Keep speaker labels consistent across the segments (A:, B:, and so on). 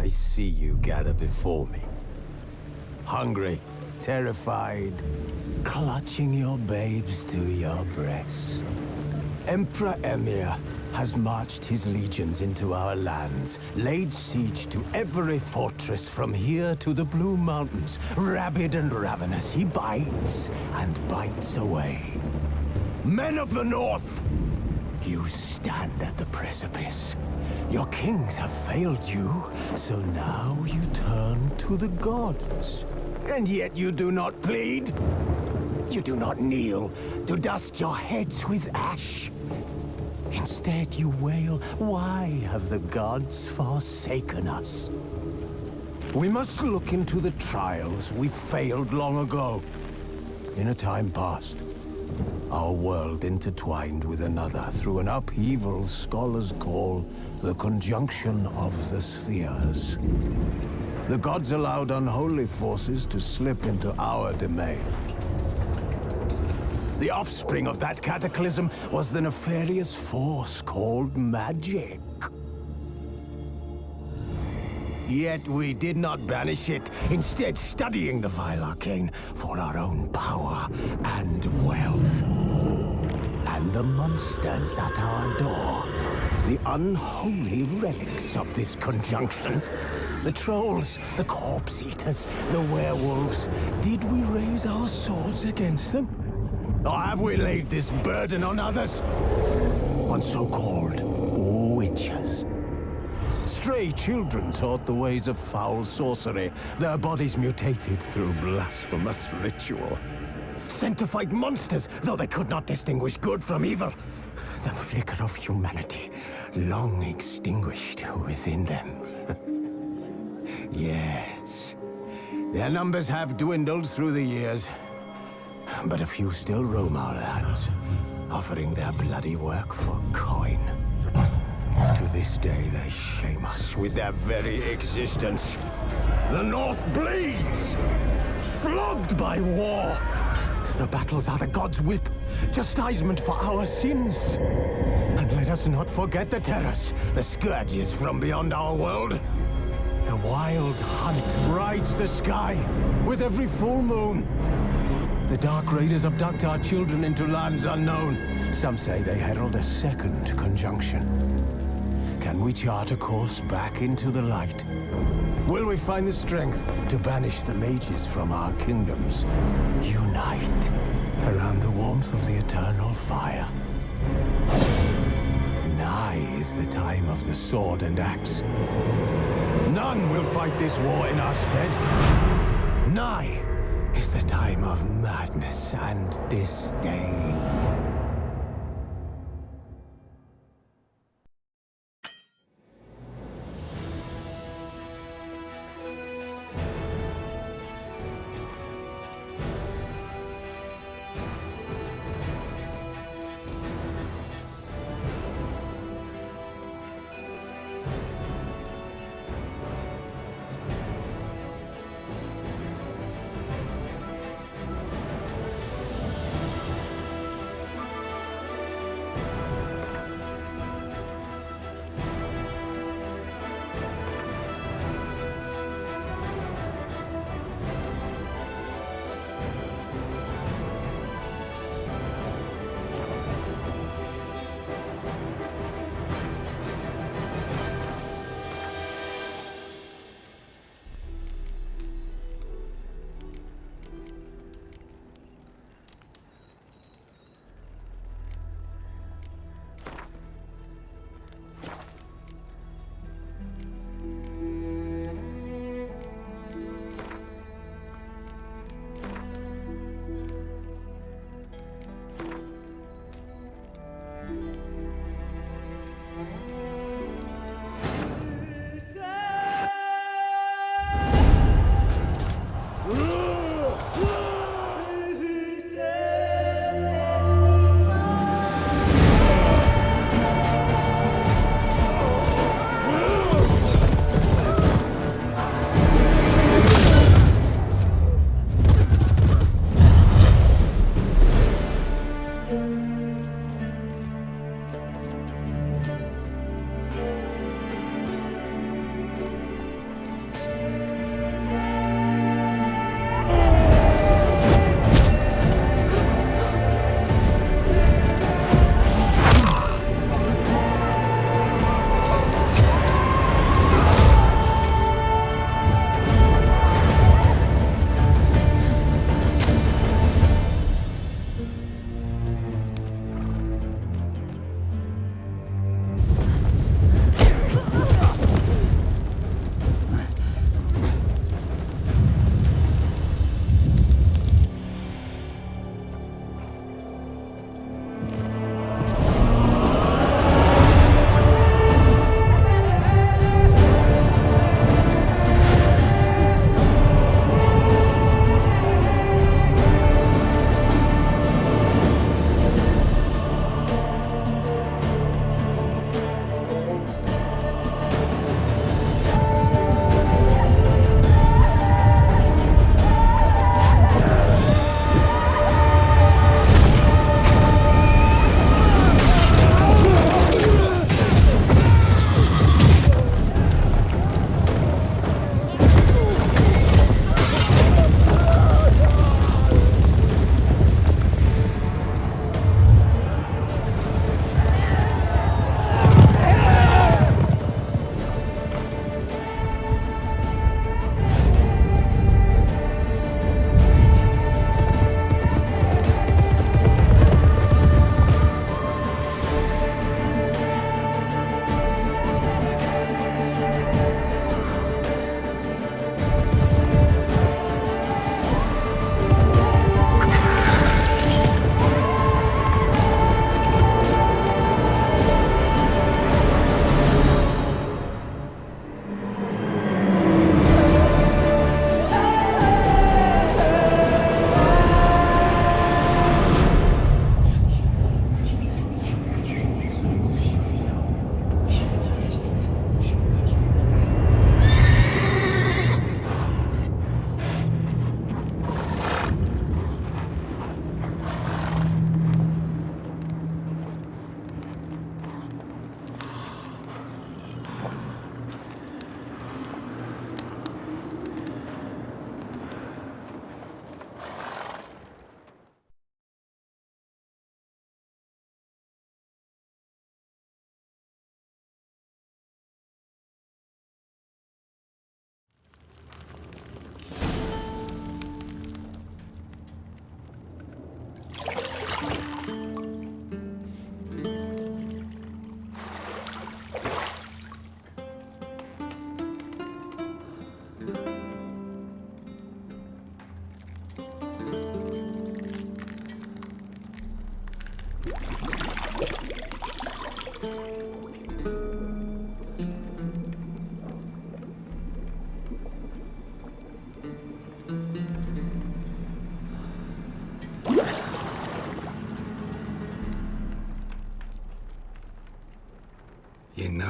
A: I see you gather before me. Hungry, terrified, clutching your babes to your breast. Emperor Emir has marched his legions into our lands, laid siege to every fortress from here to the Blue Mountains. Rabid and ravenous, he bites and bites away. Men of the North, you stand at the precipice. Your kings have failed you, so now you turn to the gods. And yet you do not plead. You do not kneel to dust your heads with ash. Instead you wail, why have the gods forsaken us? We must look into the trials we failed long ago. In a time past, our world intertwined with another through an upheaval scholars call the conjunction of the spheres. The gods allowed unholy forces to slip into our domain. The offspring of that cataclysm was the nefarious force called magic. Yet we did not banish it, instead studying the vile arcane for our own power and wealth. And the monsters at our door, the unholy relics of this conjunction. The trolls, the corpse eaters, the werewolves. Did we raise our swords against them? Or have we laid this burden on others? On so-called witches. Stray children taught the ways of foul sorcery, their bodies mutated through blasphemous ritual. Sent to fight monsters, though they could not distinguish good from evil. The flicker of humanity, long extinguished within them. Yes, their numbers have dwindled through the years, but a few still roam our lands, offering their bloody work for coin. To this day, they shame us with their very existence. The North bleeds, flogged by war. The battles are the gods' whip, chastisement for our sins. And let us not forget the terrors, the scourges from beyond our world. The wild hunt rides the sky with every full moon. The Dark Raiders abduct our children into lands unknown. Some say they herald a second conjunction. Can we chart a course back into the light? Will we find the strength to banish the mages from our kingdoms? Unite around the warmth of the eternal fire. Nigh is the time of the sword and axe. None will fight this war in our stead. Nigh is the time of madness and disdain.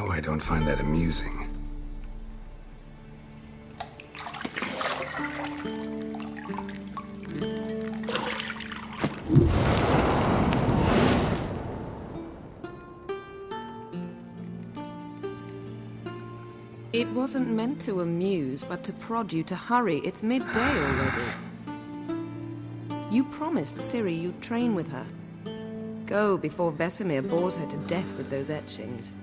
B: Now I don't find that amusing.
C: It wasn't meant to amuse, but to prod you to hurry. It's midday already. You promised Ciri you'd train with her. Go before Vesemir bores her to death with those etchings.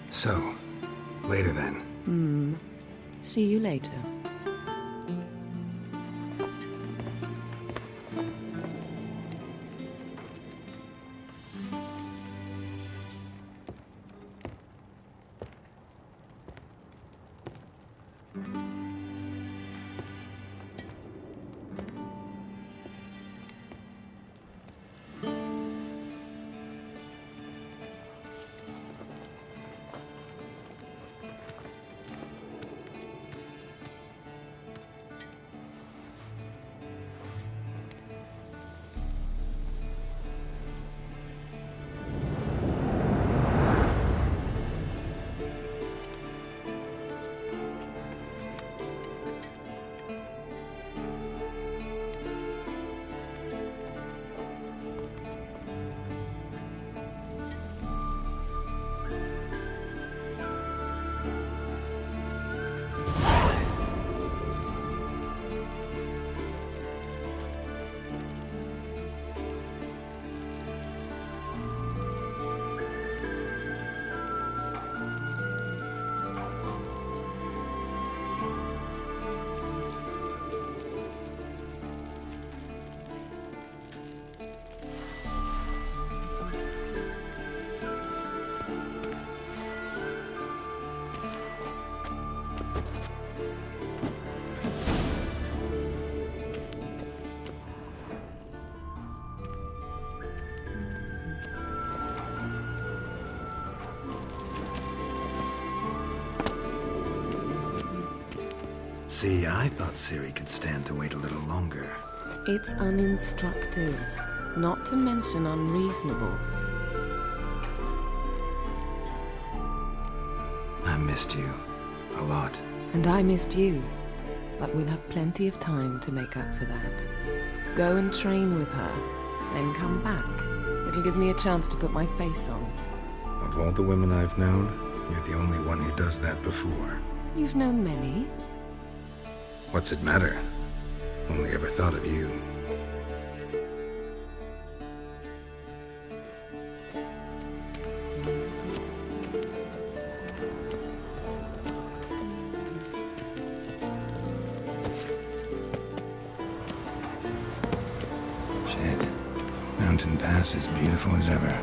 B: So, later then.
C: See you later.
B: See, I thought Ciri could stand to wait a little longer.
C: It's uninstructive, not to mention unreasonable.
B: I missed you. A lot.
C: And I missed you. But we'll have plenty of time to make up for that. Go and train with her, then come back. It'll give me a chance to put my face on.
B: Of all the women I've known, you're the only one who does that before.
C: You've known many.
B: What's it matter? Only ever thought of you. Shit. Mountain Pass is beautiful as ever.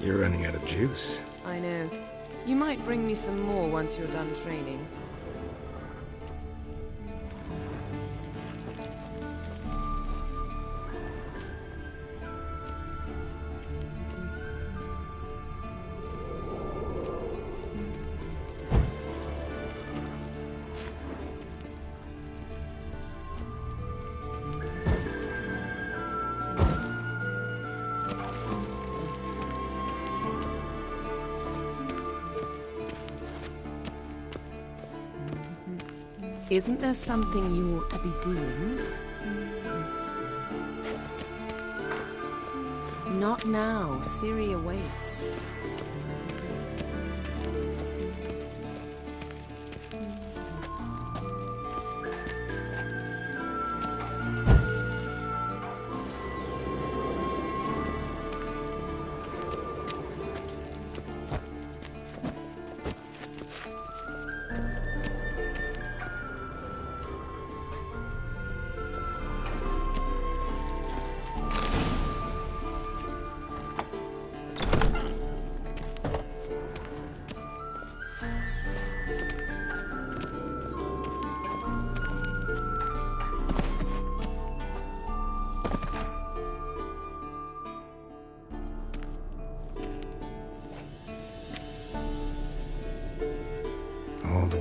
B: You're running out of juice.
C: I know. You might bring me some more once you're done training. Isn't there something you ought to be doing? Not now. Ciri awaits.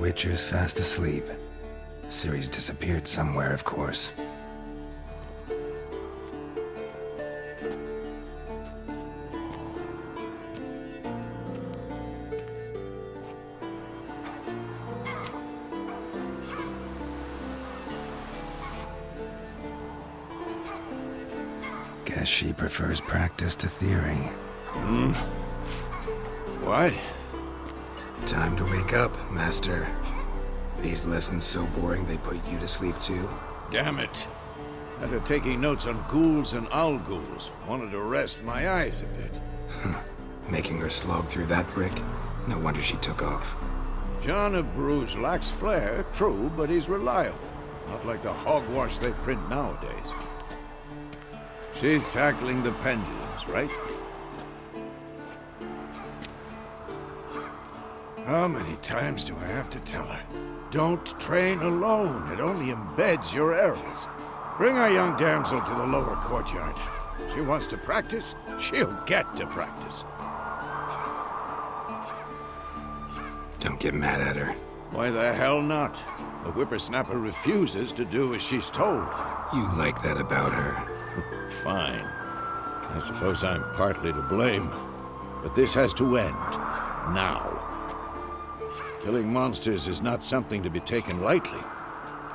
B: Witcher's fast asleep. Ciri's disappeared somewhere, of course. Guess she prefers practice to theory.
D: What?
B: Time to wake up, Master. These lessons so boring they put you to sleep too?
D: Damn it. After taking notes on ghouls and owl-ghouls, wanted to rest my eyes a bit.
B: Making her slog through that brick? No wonder she took off.
D: John of Bruges lacks flair, true, but he's reliable. Not like the hogwash they print nowadays. She's tackling the pendulums, right? How many times do I have to tell her? Don't train alone. It only embeds your errors. Bring our young damsel to the lower courtyard. She wants to practice, she'll get to practice.
B: Don't get mad at her.
D: Why the hell not? The whippersnapper refuses to do as she's told.
B: You like that about her.
D: Fine. I suppose I'm partly to blame. But this has to end. Now. Killing monsters is not something to be taken lightly.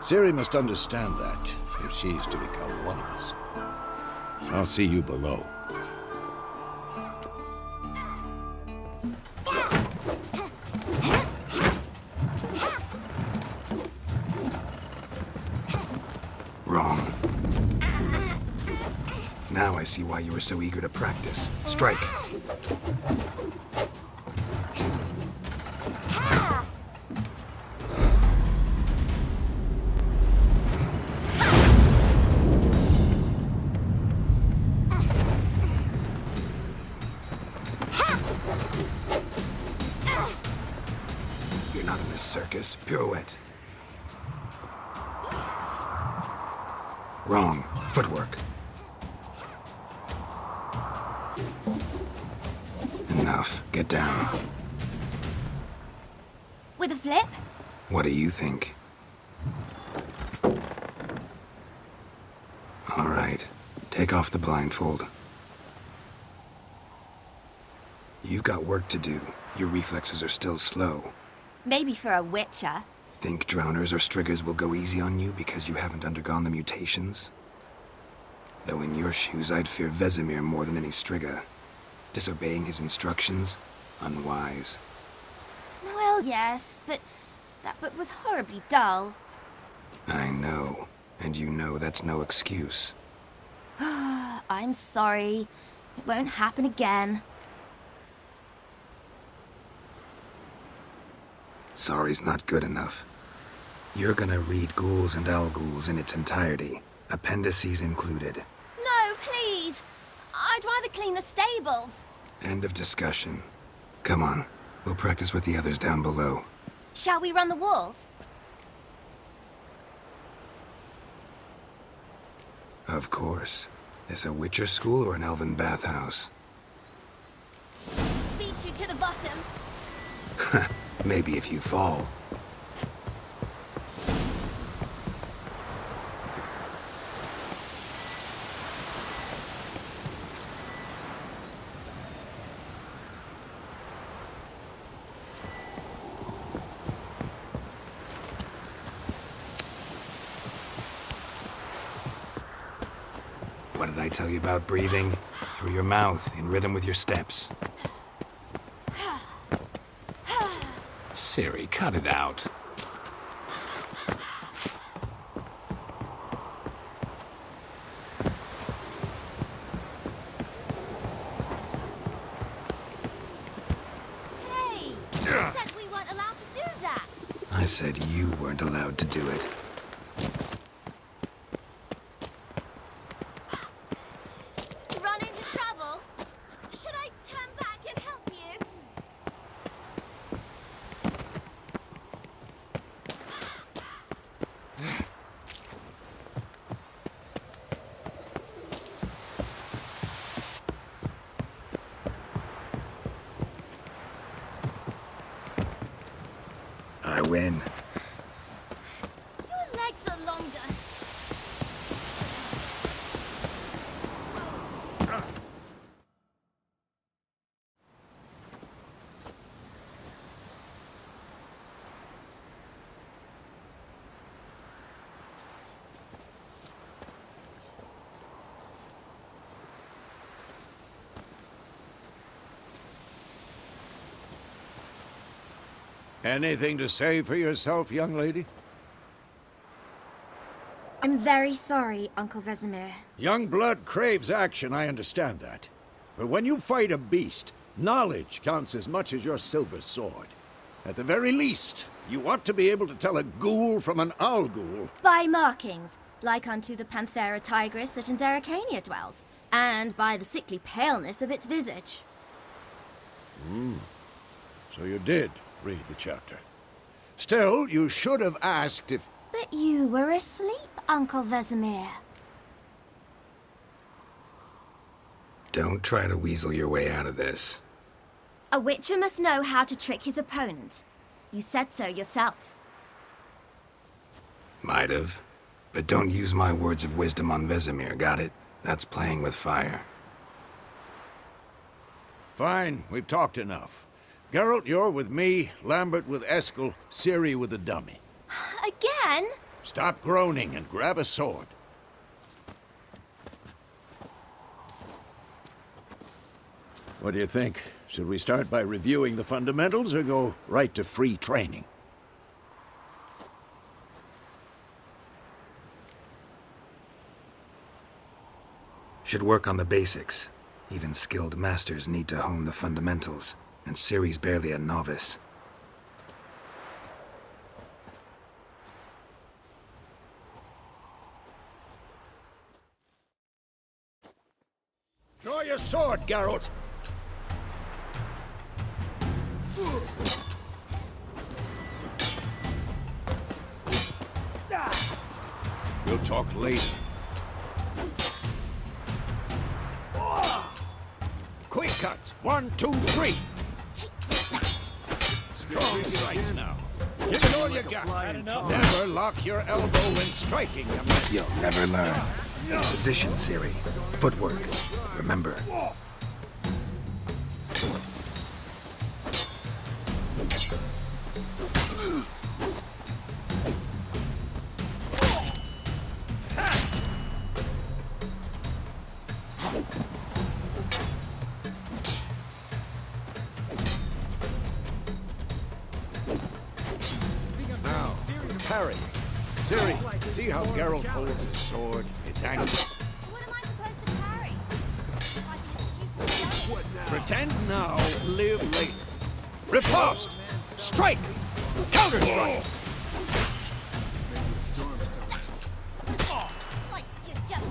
D: Ciri must understand that, if she's to become one of us. I'll see you below.
B: Wrong. Now I see why you were so eager to practice. Strike. You're not in this circus. Pirouette. Wrong. Footwork. Enough. Get down.
E: With a flip?
B: What do you think? All right. Take off the blindfold. You've got work to do. Your reflexes are still slow.
E: Maybe for a witcher.
B: Think drowners or striggers will go easy on you because you haven't undergone the mutations? Though in your shoes, I'd fear Vesemir more than any strigger. Disobeying his instructions? Unwise.
E: Well, yes, but that book was horribly dull.
B: I know. And you know that's no excuse.
E: I'm sorry. It won't happen again.
B: Sorry's not good enough. You're gonna read Ghouls and Owl-Ghouls in its entirety, appendices included.
E: No, please! I'd rather clean the stables.
B: End of discussion. Come on, we'll practice with the others down below.
E: Shall we run the walls?
B: Of course. This a Witcher school or an elven bathhouse?
E: Beat you to the bottom.
B: Maybe if you fall. What did I tell you about breathing? Through your mouth, in rhythm with your steps. Ciri, cut it out.
E: Hey! You said we weren't allowed to do that.
B: I said you weren't allowed to do it.
E: Run into trouble? Should I turn back and help you?
B: I win.
E: Your legs are longer.
D: Anything to say for yourself, young lady?
F: I'm very sorry, Uncle Vesemir.
D: Young blood craves action, I understand that. But when you fight a beast, knowledge counts as much as your silver sword. At the very least, you ought to be able to tell a ghoul from an owl ghoul.
F: By markings, like unto the Panthera tigris that in Zerrikania dwells, and by the sickly paleness of its visage.
D: So you did read the chapter. Still, you should have asked if...
F: But you were asleep, Uncle Vesemir.
B: Don't try to weasel your way out of this.
F: A witcher must know how to trick his opponent. You said so yourself.
B: Might have. But don't use my words of wisdom on Vesemir, got it? That's playing with fire.
D: Fine, we've talked enough. Geralt, you're with me, Lambert with Eskel, Ciri with the dummy.
F: Again?
D: Stop groaning and grab a sword. What do you think? Should we start by reviewing the fundamentals or go right to free training?
B: Should work on the basics. Even skilled masters need to hone the fundamentals, and Ciri's barely a novice.
D: Draw your sword, Geralt! We'll talk later. Quick cuts! 1, 2, 3! Strong strikes now. Give it all you got. Never lock your elbow when striking, you man.
B: You'll never learn. Position, Ciri. Footwork. Remember.
D: Now, parry. Ciri, see how Geralt holds his sword? It's angled.
E: What am I supposed to parry? Fighting a stupid giant.
D: Pretend now, live later. Riposte! Strike! Counter-strike!
E: Slice your junk.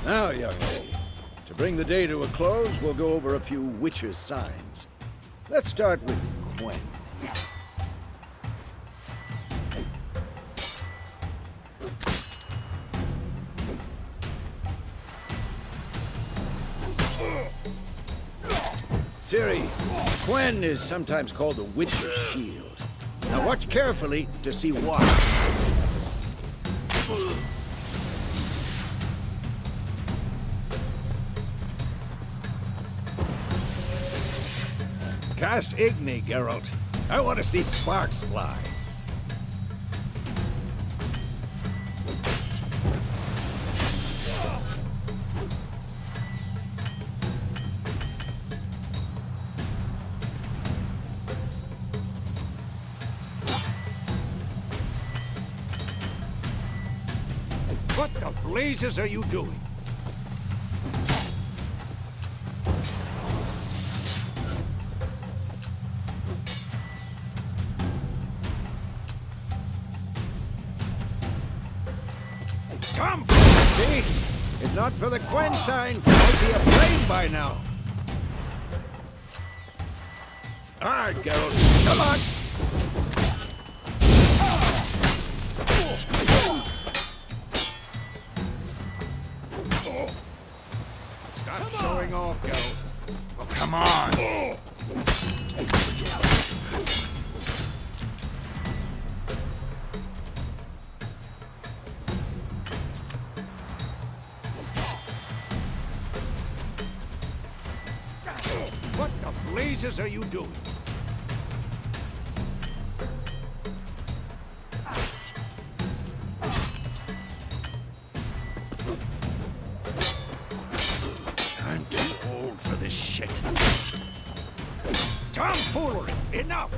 D: Now, young lady, to bring the day to a close, we'll go over a few witches' signs. Let's start with Quen. Ciri, Quen is sometimes called the Witch's Shield. Now watch carefully to see why. Cast Igni, Geralt. I want to see sparks fly. What the blazes are you doing? Come, see? If not for the Quen sign, I'd be afraid by now. All right, Geralt, come on! Stop showing showing off, Geralt.
B: Well, come on.
D: What the blazes are you doing? I'm too old for this shit. Tomfoolery! Enough!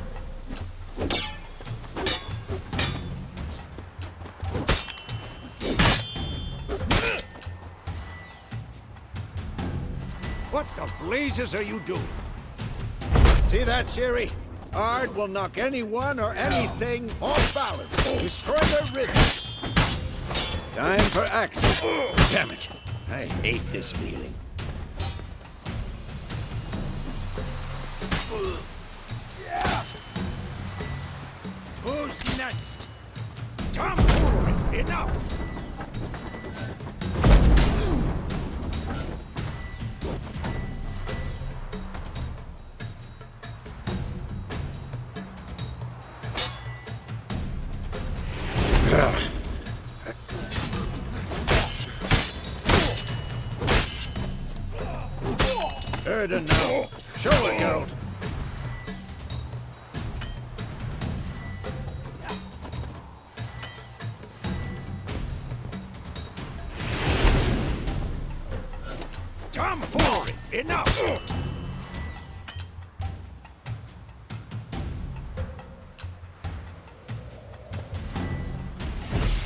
D: What the blazes are you doing? See that, Ciri? Ard will knock anyone or anything off balance. Destroy their rhythm. Time for action. Damn it. I hate this feeling. Who's next? Tomfoolery! Enough! Erden now. Show it, Geralt. Tomfoolery! Enough!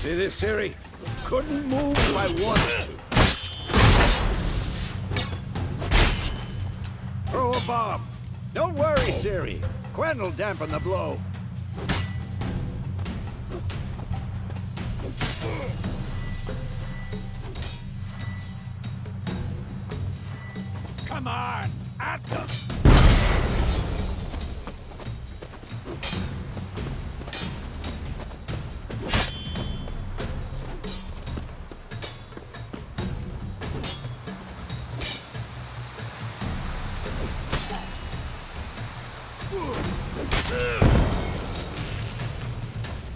D: See this, Ciri? Couldn't move if I wanted to. Throw a bomb. Don't worry, Ciri. Quen will dampen the blow. Come on, at them!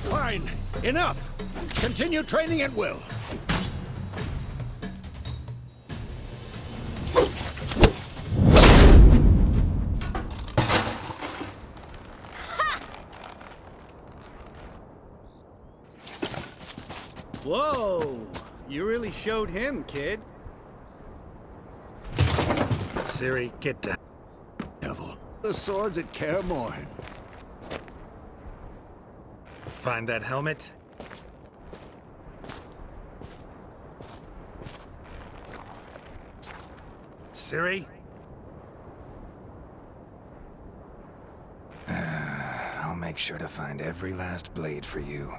D: Fine. Enough. Continue training at will.
G: Whoa! You really showed him, kid.
B: Ciri, get down.
D: Devil. The swords at Kaer Morhen.
B: Find that helmet. Ciri? I'll make sure to find every last blade for you.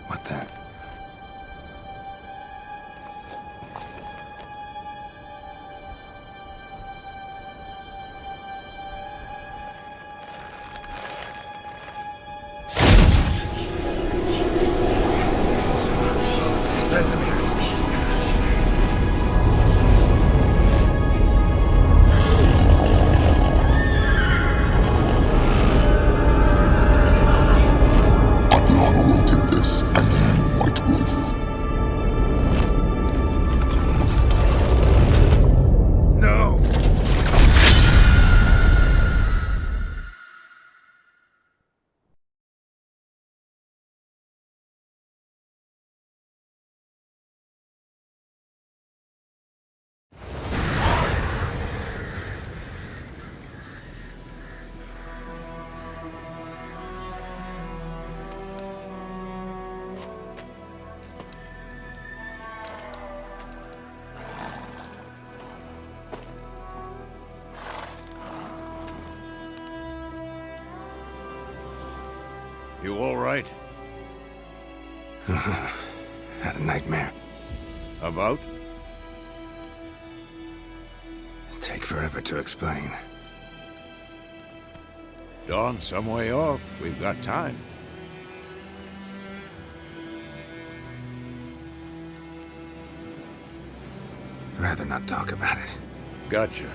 B: What the? Vesemir.
H: Adlan awaited this, and you, White Wolf.
B: No!
D: You all right?
B: Had a nightmare.
D: About?
B: Take forever to explain.
D: Dawn's some way off. We've got time.
B: Rather not talk about it.
D: Gotcha.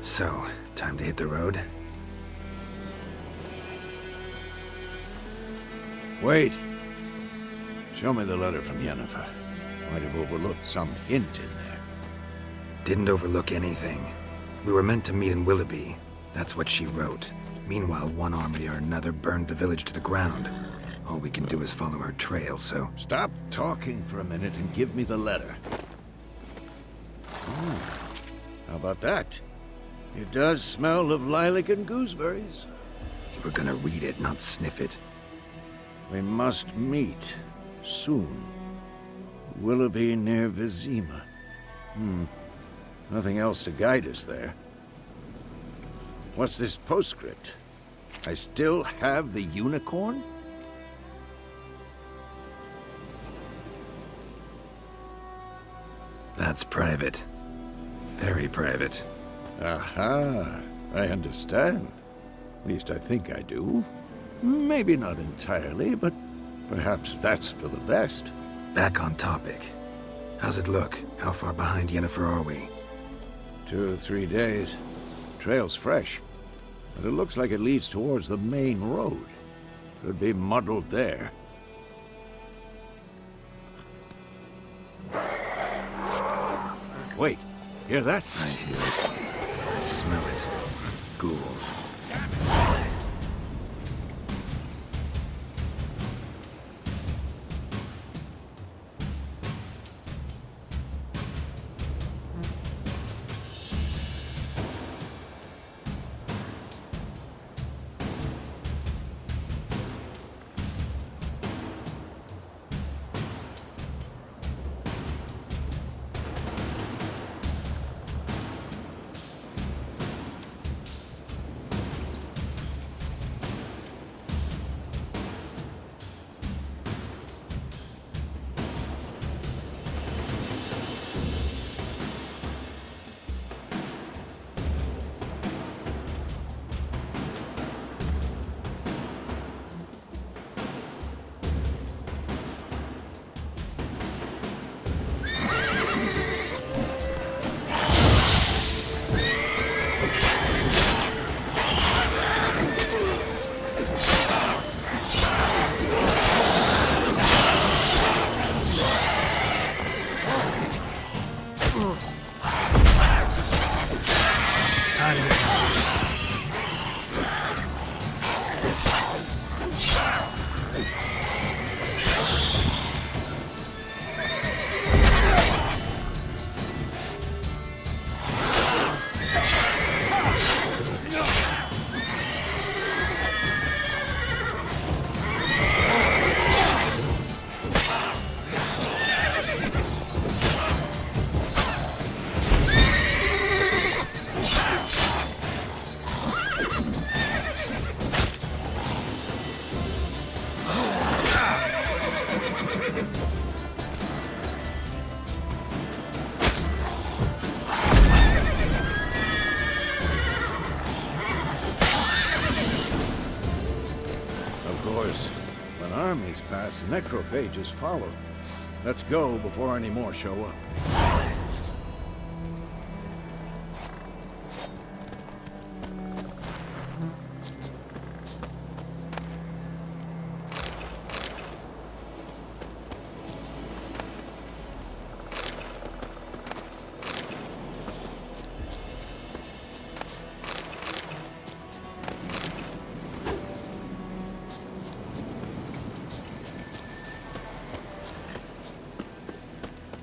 B: So, time to hit the road?
D: Wait. Show me the letter from Yennefer. Might have overlooked some hint in there.
B: Didn't overlook anything. We were meant to meet in Willoughby. That's what she wrote. Meanwhile, one army or another burned the village to the ground. All we can do is follow her trail, so...
D: Stop talking for a minute and give me the letter. How about that? It does smell of lilac and gooseberries.
B: You were gonna read it, not sniff it.
D: We must meet. Soon. Willoughby near Vizima. Nothing else to guide us there. What's this postscript? I still have the unicorn?
B: That's private. Very private.
D: Aha, I understand. At least I think I do. Maybe not entirely, but perhaps that's for the best.
B: Back on topic. How's it look? How far behind Yennefer are we?
D: 2 or 3 days. Trail's fresh, but it looks like it leads towards the main road. Could be muddled there. Wait, hear that?
B: I hear it. I smell it. Ghouls.
D: Armies pass, necrophages follow. Let's go before any more show up.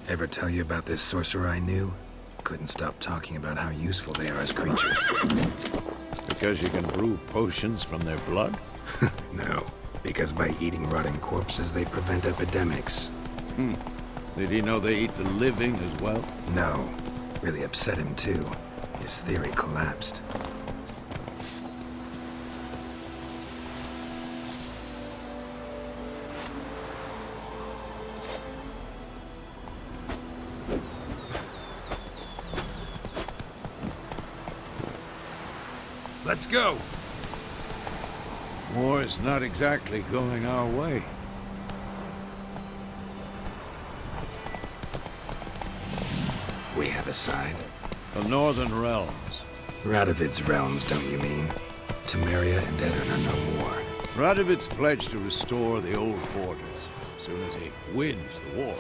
B: Ever tell you about this sorcerer I knew? Couldn't stop talking about how useful they are as creatures.
D: Because you can brew potions from their blood?
B: No, because by eating rotting corpses, they prevent epidemics.
D: Did he know they eat the living as well?
B: No. Really upset him, too. His theory collapsed. Let's go!
D: War's not exactly going our way.
B: We have a side.
D: The Northern Realms.
B: Radovid's realms, don't you mean? Temeria and Edirn are no more.
D: Radovid's pledged to restore the old borders as soon as he wins the war.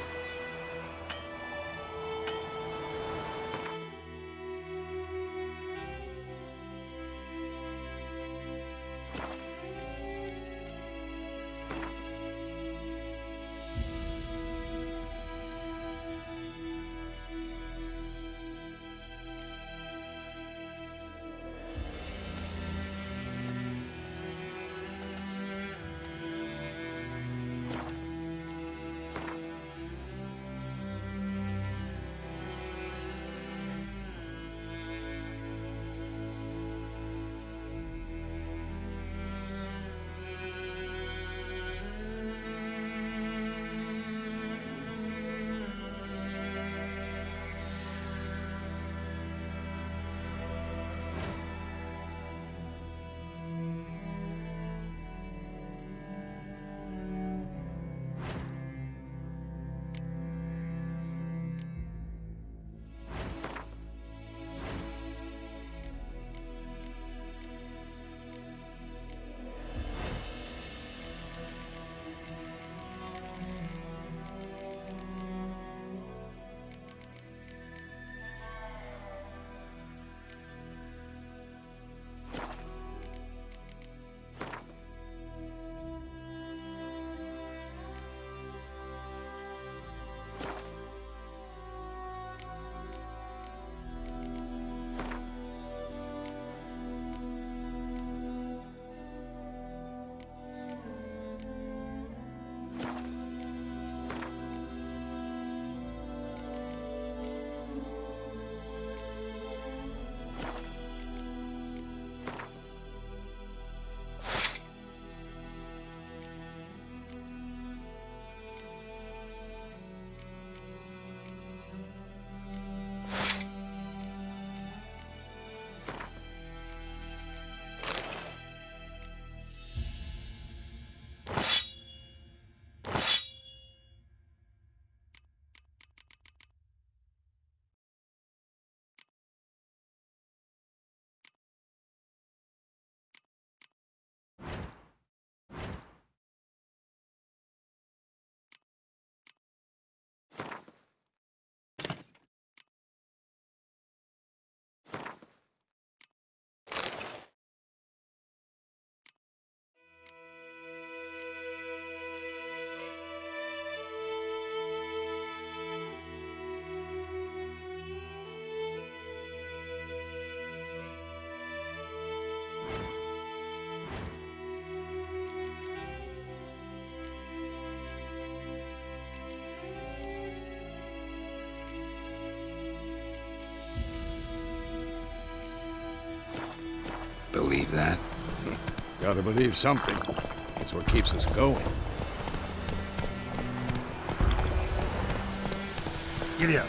B: Believe that?
D: Gotta believe something. That's what keeps us going.
B: Giddy up.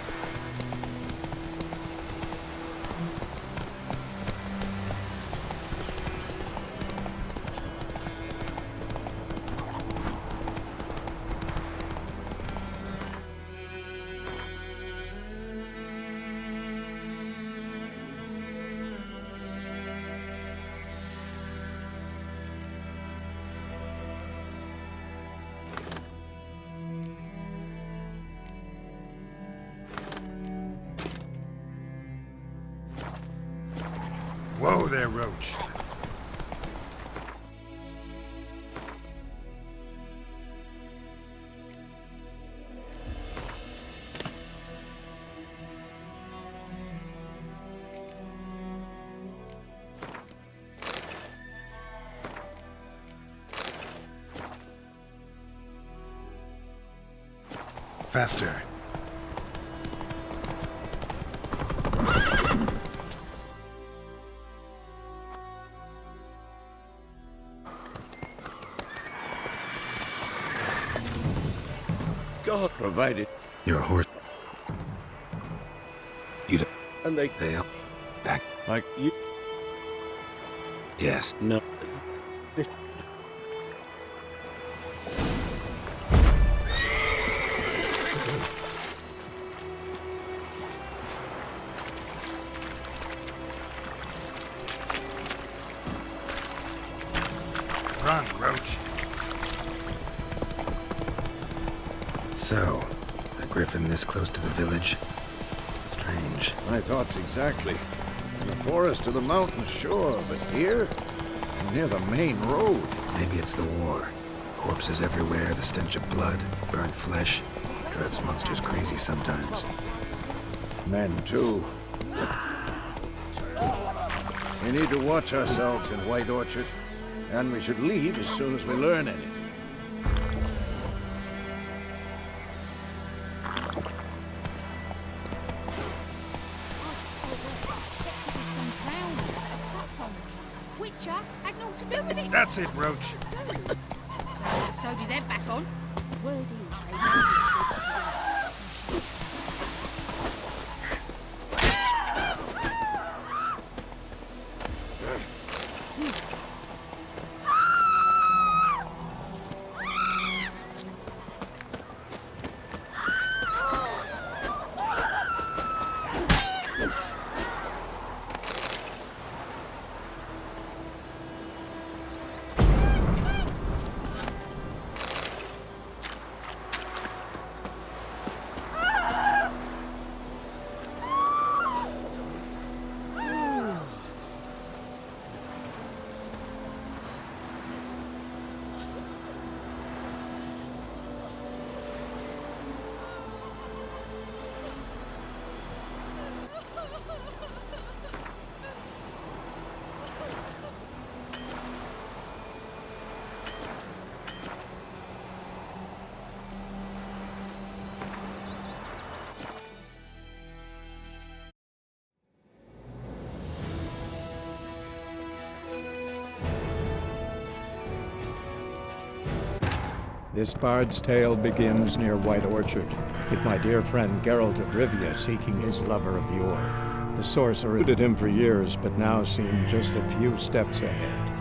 B: Whoa there, Roach. Faster.
D: God provided.
B: You're a horse. You don't.
D: And they
B: They back.
D: like you.
B: Yes.
A: No.
D: Run, Roach.
B: So, a griffin this close to the village? Strange.
D: My thoughts exactly. In the forest or the mountains, sure, but here? Near the main road.
B: Maybe it's the war. Corpses everywhere, the stench of blood, burnt flesh. Drives monsters crazy sometimes.
D: Men, too. We need to watch ourselves in White Orchard, and we should leave as soon as we learn anything.
E: Witcher had naught to do with it.
D: That's it, Roach.
E: Sewed his head back on. Word is they
I: This bard's tale begins near White Orchard, with my dear friend Geralt of Rivia seeking his lover of yore. The sorcerer eluded him for years, but now seemed just a few steps ahead.